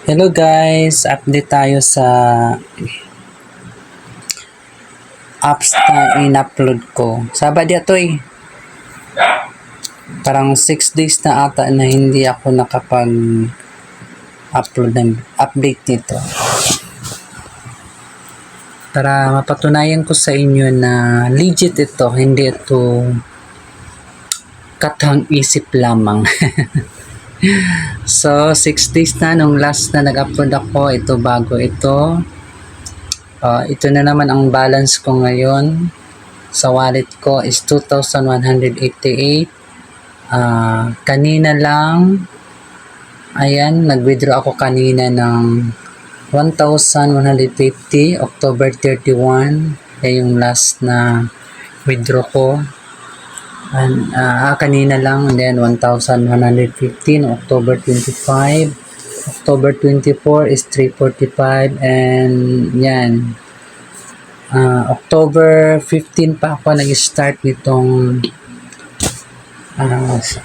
Hello guys, update tayo sa apps na in-upload ko. Sabado to eh. Parang 6 days na ata na hindi ako nakapag-upload ng update nito. Para mapatunayan ko sa inyo na legit ito, hindi ito katang isip lamang. So, 6 days na nung last na nag-upload ako. Ito bago ito. Ito na naman ang balance ko ngayon. Sa wallet ko is 2,188. Kanina lang, ayan, nag-withdraw ako kanina ng 1,150, October 31. Yung last na withdraw ko. Kanina lang, and then 1,115, October 25. October 24 is 345, and yan. October 15 pa ako nag-start nitong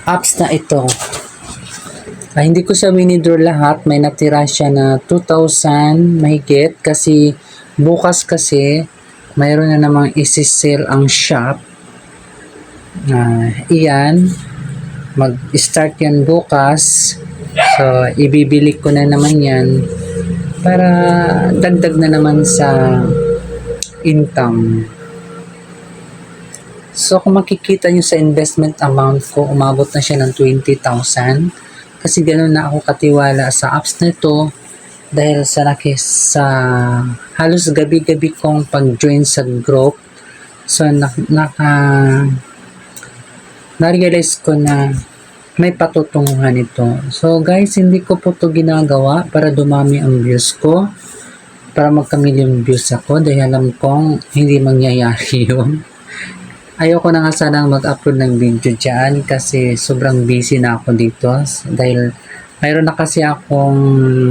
apps na ito. Hindi ko siya winidraw lahat. May natira siya na 2,000 mahigit kasi bukas kasi mayroon na namang isi-sale ang shop. Iyan, mag-start yan bukas. So, ibibili ko na naman yan para dagdag na naman sa income. So, kung makikita nyo sa investment amount ko, umabot na siya ng 20,000. Kasi ganoon na ako katiwala sa apps na ito dahil sa halos gabi-gabi kong pag-join sa group. So, na-realize ko na may patutunguhan ito. So guys, hindi ko po ito ginagawa para dumami ang views ko, para magka-million views ako dahil alam kong hindi mangyayari yun. Ayoko na nga sanang mag-upload ng video dyan kasi sobrang busy na ako dito dahil mayroon na kasi akong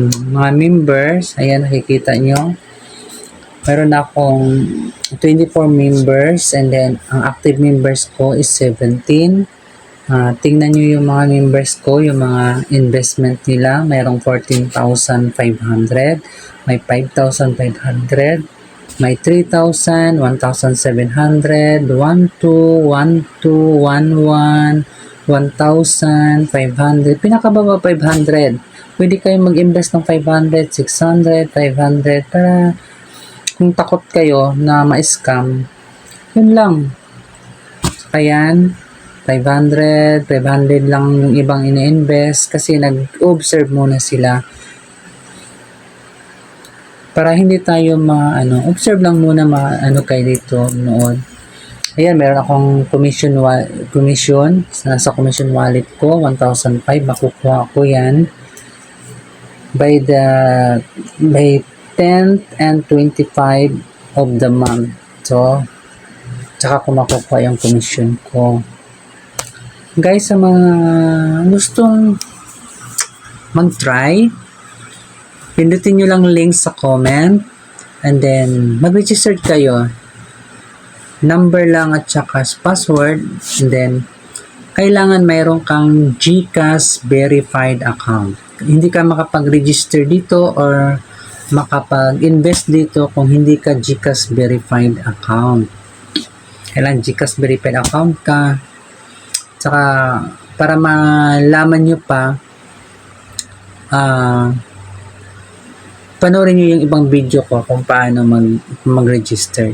mga members. Ayan, nakikita nyo. Mayroon na akong 24 members and then ang active members ko is 17. Tingnan nyo yung mga members ko, yung mga investment nila. Mayroong 14,500, may 5,500, may 3,000, 1,700, 1,2, 1,2, 1,1, 1,500. Pinakababa 500. Pwede kayong mag-invest ng 500, 600, 500 para kung takot kayo na ma-scam, yun lang. Ayan, 500 lang yung ibang ini-invest kasi nag-observe muna sila. Para hindi tayo observe lang muna kayo dito noon. Ayan, meron akong commission nasa commission wallet ko, 1,005, makukuha ko yan by 10th and 25 of the month. So, tsaka ko makukuha yung commission ko. Guys, sa mga gustong mag-try, pindutin nyo lang link sa comment and then mag-register kayo. Number lang at tsaka password, and then kailangan mayroon kang GCash verified account. Hindi ka makapag-register dito or makapag-invest dito kung hindi ka GCash verified account. Kailangan GCash verified account ka. Saka para malaman nyo pa, panoorin nyo yung ibang video ko kung paano mag-register,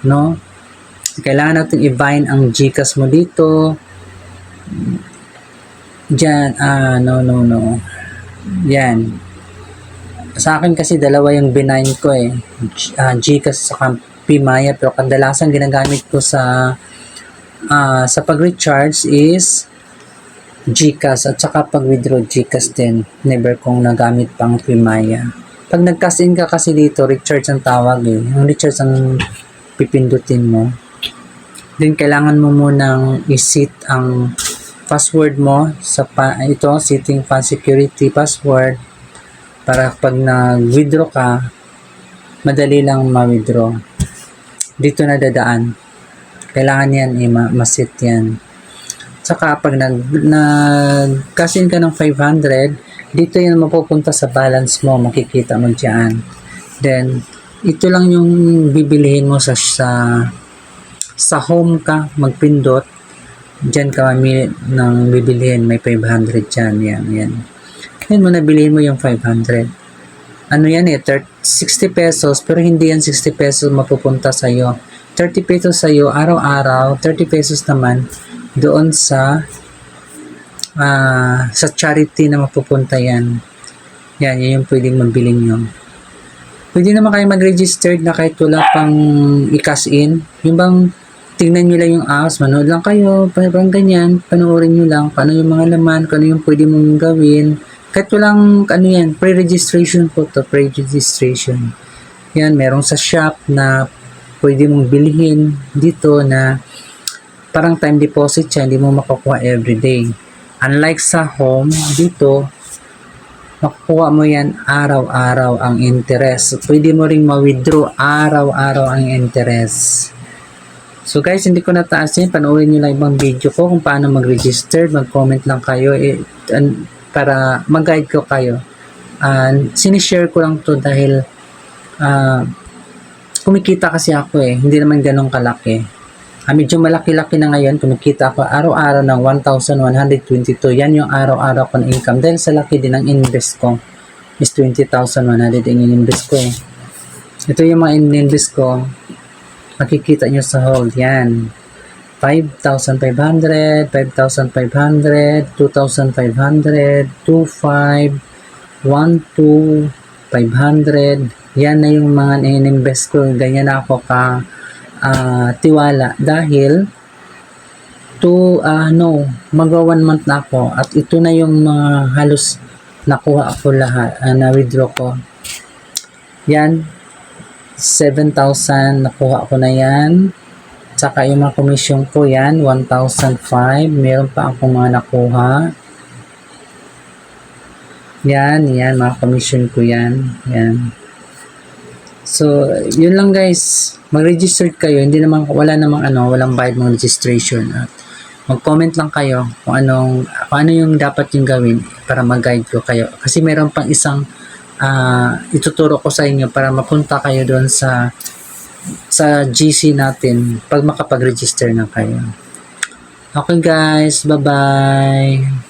no? Kailangan natin i-bind ang GCash mo dito. Diyan, no. Yan. Sa akin kasi dalawa yung binayin ko eh. GCash sa Pimaya, pero kadalasan ginagamit ko sa pag-recharge is GCash at saka pag-withdraw GCash din. Never kong nagamit pang Pimaya. Pag nag-cash in ka kasi dito, recharge ang tawag eh. Yung recharge ang pipindutin mo. Then kailangan mo munang i-set ang password mo sa setting security password para pag nag-withdraw ka, madali lang ma-withdraw. Dito na dadaan. Kailangan yan ma-set yan. Saka pag nag-cash in ka ng 500, Dito yan mapupunta sa balance mo, makikita mo dyan. Then, ito lang yung bibilihin mo sa home ka, magpindot. Dyan ka mamili ng bibilihin, may 500 dyan, yan. Yan mo, nabilihin mo yung 500. Ano yan 60 pesos, pero hindi yan 60 pesos mapupunta sa'yo. 30 pesos sa'yo, araw-araw, 30 pesos naman doon sa charity na mapupunta yan. Yan yung pwedeng mabiling nyo. Pwede naman kayo mag-registered na kahit wala pang i-cash in. Yung bang tingnan nyo lang yung apps, manood lang kayo, parang ganyan, panoorin nyo lang paano yung mga laman, kung ano yung pwede mong gawin. Kahit walang, pre-registration po to, pre-registration. Yan, merong sa shop na pwede mong bilhin dito na parang time deposit siya, hindi mo makukuha everyday. Unlike sa home, dito, makukuha mo yan araw-araw ang interest. So, pwede mo ring ma-withdraw araw-araw ang interest. So guys, hindi ko nataas yan. Panoorin nyo lang ibang video ko kung paano mag-register. Mag-comment lang kayo para mag-guide ko kayo. Sinishare ko lang to dahil kumikita kasi ako hindi naman ganun kalaki. Medyo malaki-laki na ngayon, kumikita ako araw-araw ng 1,122. Yan yung araw-araw ko na income. Dahil sa laki din ang invest ko is 20,100 yung invest ko Ito yung mga invest ko. Makikita nyo sa hold. Yan. 5,500, 5,500, 2,500, 2,500, 1,200, 500. Yan na yung mga in-invest ko. Ganyan na ako tiwala dahil magwa 1 month na ako at ito na yung mga halos nakuha ako lahat, na-withdraw ko. Yan, 7,000 nakuha ko na yan. Tsaka yung mga commission ko yan, 1,005. Meron pa akong mga nakuha. Yan, mga commission ko yan. Yan. So, yun lang guys. Mag-register kayo. Walang bayad ng registration. At mag-comment lang kayo kung ano yung dapat yung gawin para mag-guide ko kayo. Kasi meron pang isang ituturo ko sa inyo para mapunta kayo doon sa GC natin pag makapag-register na kayo. Okay guys, bye-bye!